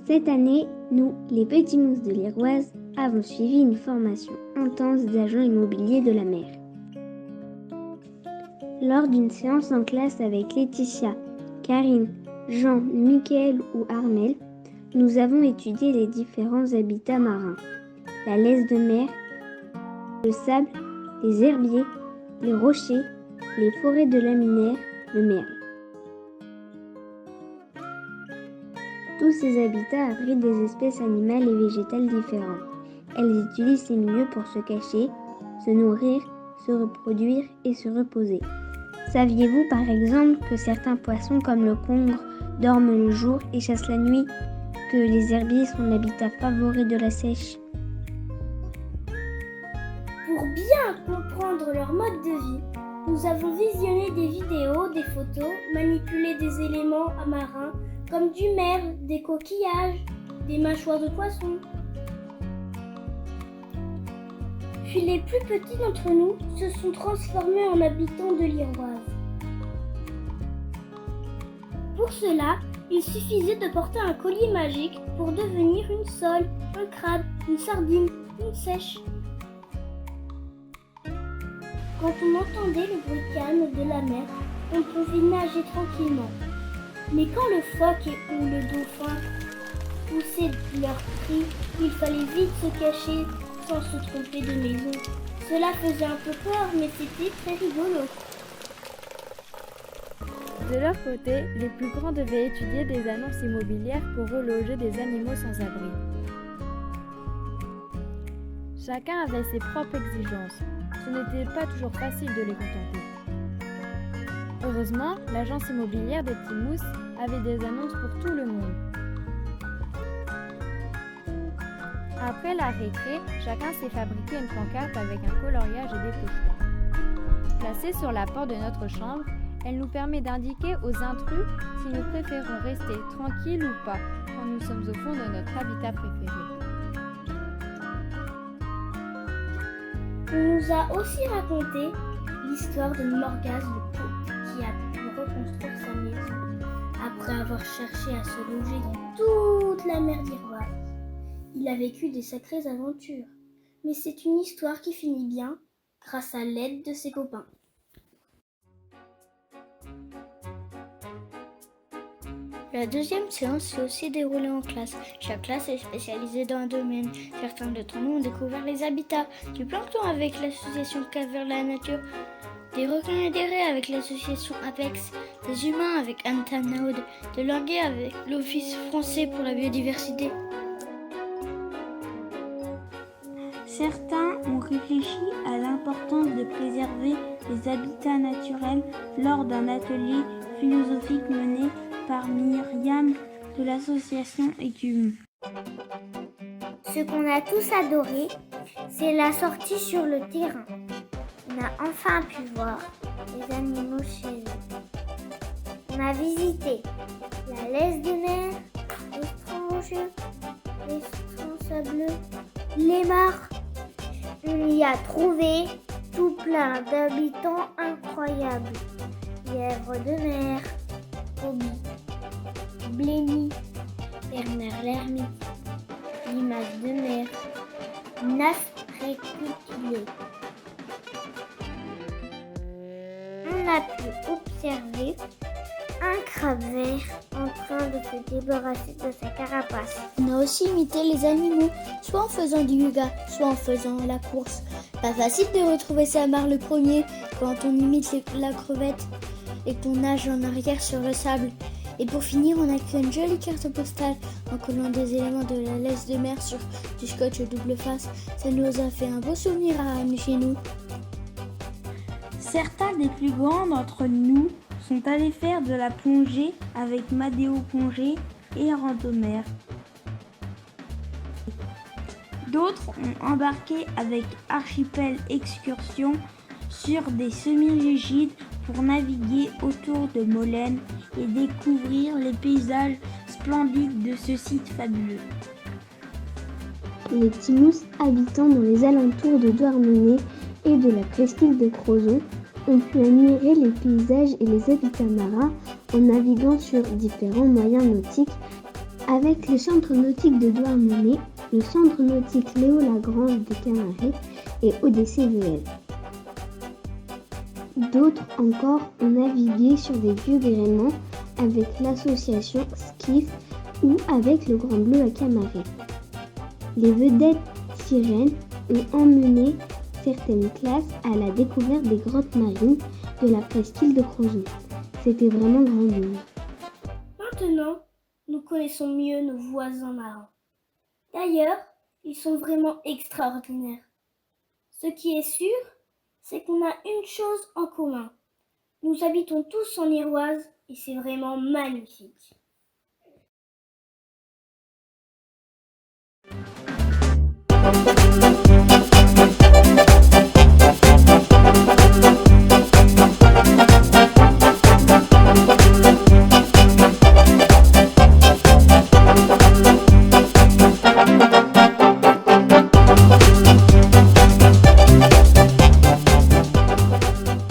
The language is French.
Cette année, nous, les petits mousses de l'Iroise, avons suivi une formation intense d'agents immobiliers de la mer. Lors d'une séance en classe avec Laetitia, Karine, Jean, Mickaël ou Armel, nous avons étudié les différents habitats marins, la laisse de mer, le sable, les herbiers, les rochers, les forêts de laminaires, le merle. Tous ces habitats abritent des espèces animales et végétales différentes. Elles utilisent ces milieux pour se cacher, se nourrir, se reproduire et se reposer. Saviez-vous par exemple que certains poissons comme le congre dorment le jour et chassent la nuit, que les herbiers sont l'habitat favori de la seiche? Pour bien comprendre leur mode de vie, nous avons visionné des vidéos, des photos, manipulé des éléments marins comme du merle, des coquillages, des mâchoires de poissons. Puis les plus petits d'entre nous se sont transformés en habitants de l'Iroise. Pour cela, il suffisait de porter un collier magique pour devenir une sole, un crabe, une sardine, une seiche. Quand on entendait le bruit calme de la mer, on pouvait nager tranquillement. Mais quand le phoque ou le dauphin poussaient leurs cris, il fallait vite se cacher sans se tromper de maison. Cela faisait un peu peur, mais c'était très rigolo. De leur côté, les plus grands devaient étudier des annonces immobilières pour reloger des animaux sans abri. Chacun avait ses propres exigences. Ce n'était pas toujours facile de les contenter. Heureusement, l'agence immobilière des petits mousses avait des annonces pour tout le monde. Après la récré, chacun s'est fabriqué une pancarte avec un coloriage et des pochettes. Placée sur la porte de notre chambre, elle nous permet d'indiquer aux intrus si nous préférons rester tranquilles ou pas quand nous sommes au fond de notre habitat préféré. On nous a aussi raconté l'histoire de Morgase le Pot qui a pu reconstruire sa maison après avoir cherché à se loger dans toute la mer d'Iroise. Il a vécu des sacrées aventures, mais c'est une histoire qui finit bien grâce à l'aide de ses copains. La deuxième séance s'est aussi déroulée en classe. Chaque classe est spécialisée dans un domaine. Certains d'entre nous ont découvert les habitats du plancton avec l'association Cap vers la nature, des requins et des raies avec l'association Apex, des humains avec Antanaud, de l'anguille avec l'Office français pour la biodiversité. Certains ont réfléchi à l'importance de préserver les habitats naturels lors d'un atelier philosophique mené par Myriam de l'association Écume. Ce qu'on a tous adoré, c'est la sortie sur le terrain. On a enfin pu voir les animaux chez eux. On a visité la laisse de mer, les stranges, les strands sableux, les mares. On y a trouvé tout plein d'habitants incroyables. Lièvres de mer, Kobe, Blémy, Bernard l'ermite, limace de mer, Nas récutilé. On a pu observer un crabe vert en train de se débarrasser de sa carapace. On a aussi imité les animaux, soit en faisant du yoga, soit en faisant la course. Pas facile de retrouver sa mare le premier quand on imite la crevette et qu'on nage en arrière sur le sable. Et pour finir, on a créé une jolie carte postale en collant des éléments de la laisse de mer sur du scotch double face. Ça nous a fait un beau souvenir à amener chez nous. Certains des plus grands d'entre nous sont allés faire de la plongée avec Madéo Plongée et Randomère. D'autres ont embarqué avec Archipel Excursion sur des semi-rigides pour naviguer autour de Molène et découvrir les paysages splendides de ce site fabuleux. Les petits mousses habitant dans les alentours de Douarnenez et de la presqu'île de Crozon ont pu admirer les paysages et les habitats marins en naviguant sur différents moyens nautiques Avec le centre nautique de Douarnenez, le centre nautique Léo Lagrange de Camaret et ODCVL. D'autres encore ont navigué sur des vieux gréements avec l'association Skiff ou avec le Grand Bleu à Camaret. Les vedettes sirènes ont emmené certaines classes à la découverte des grottes marines de la presqu'île de Crozon. C'était vraiment grandiose. Maintenant, nous connaissons mieux nos voisins marins. D'ailleurs, ils sont vraiment extraordinaires. Ce qui est sûr, c'est qu'on a une chose en commun. Nous habitons tous en Iroise et c'est vraiment magnifique.